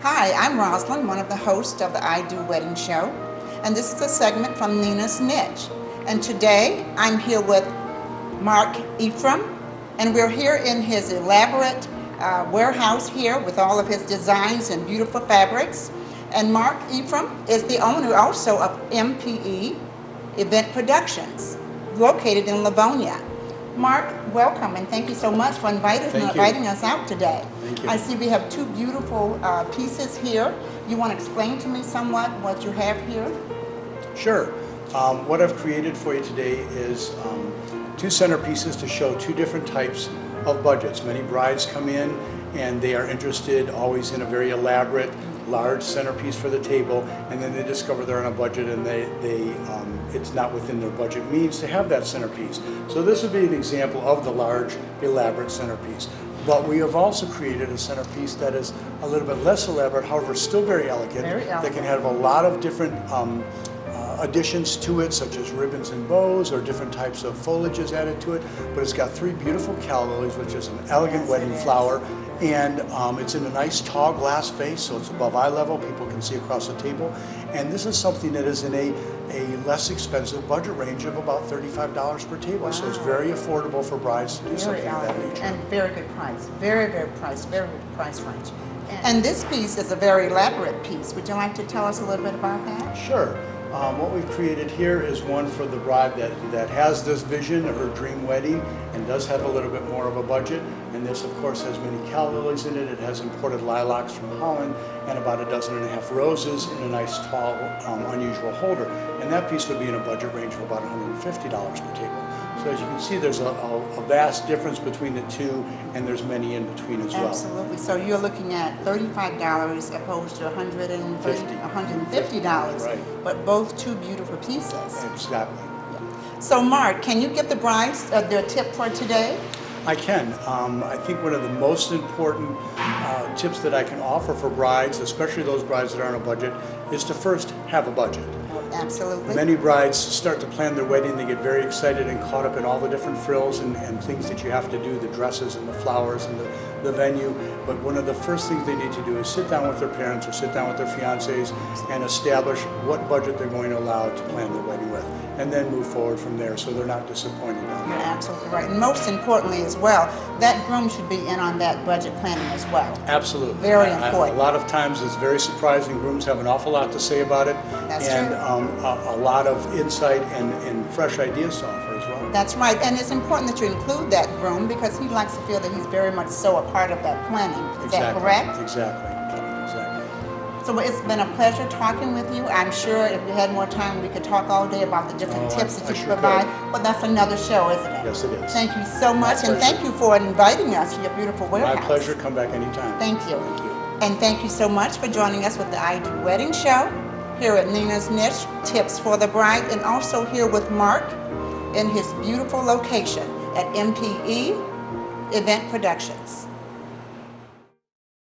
Hi, I'm Rosalind, one of the hosts of the I Do Wedding Show, and this is a segment from Nina's Niche. And today I'm here with Mark Ephraim, and we're here in his elaborate warehouse here with all of his designs and beautiful fabrics. And Mark Ephraim is the owner also of MPE Event Productions, located in Livonia. Mark, welcome, and thank you so much for inviting us out today. Thank you. I see we have two beautiful pieces here. You want to explain to me somewhat what you have here? Sure. What I've created for you today is two centerpieces to show two different types of budgets. Many brides come in and they are interested always in a very elaborate, large centerpiece for the table, and then they discover they're on a budget and it's not within their budget means to have that centerpiece. So this would be an example of the large, elaborate centerpiece. But we have also created a centerpiece that is a little bit less elaborate, however still very elegant, that can have a lot of different additions to it, such as ribbons and bows or different types of foliages added to it. But it's got three beautiful calla lilies, which is an elegant wedding flower, and it's in a nice tall glass vase, so it's above eye level. People can see across the table. And this is something that is in a less expensive budget range of about $35 per table. Wow. So it's very affordable for brides to do something of that nature. And very good price, very good price range. And this piece is a very elaborate piece. Would you like to tell us a little bit about that? Sure. What we've created here is one for the bride that has this vision of her dream wedding and does have a little bit more of a budget. And this, of course, has many calla lilies in it. It has imported lilacs from Holland and about 1.5 dozen roses in a nice, tall, unusual holder. And that piece would be in a budget range of about $150 per table. So as you can see, there's a vast difference between the two, and there's many in between as well. Absolutely. So you're looking at $35 opposed to $150, right. But both two beautiful pieces. Exactly. So Mark, can you give the brides their tip for today? I can. I think one of the most important tips that I can offer for brides, especially those brides that are on a budget, is to first have a budget. Absolutely. Many brides start to plan their wedding, they get very excited and caught up in all the different frills and things that you have to do, the dresses and the flowers and the venue. But one of the first things they need to do is sit down with their parents or sit down with their fiancés and establish what budget they're going to allow to plan their wedding with, and then move forward from there so they're not disappointed. You're absolutely right. And most importantly as well, that groom should be in on that budget planning as well. Absolutely. Very important. A lot of times it's very surprising. Grooms have an awful lot to say about it. That's and, true. A lot of insight and fresh ideas to offer as well. That's right. And it's important that you include that groom because he likes to feel that he's very much so a part of that planning. Is that correct? Exactly. So it's been a pleasure talking with you. I'm sure if we had more time, we could talk all day about the different tips that you provide. But that's another show, isn't it? Yes, it is. Thank you so much, and thank you for inviting us to your beautiful warehouse. My pleasure. Come back anytime. Thank you. Thank you. And thank you so much for joining us with the I Do Wedding Show here at Nina's Niche, Tips for the Bride, and also here with Mark in his beautiful location at MPE Event Productions.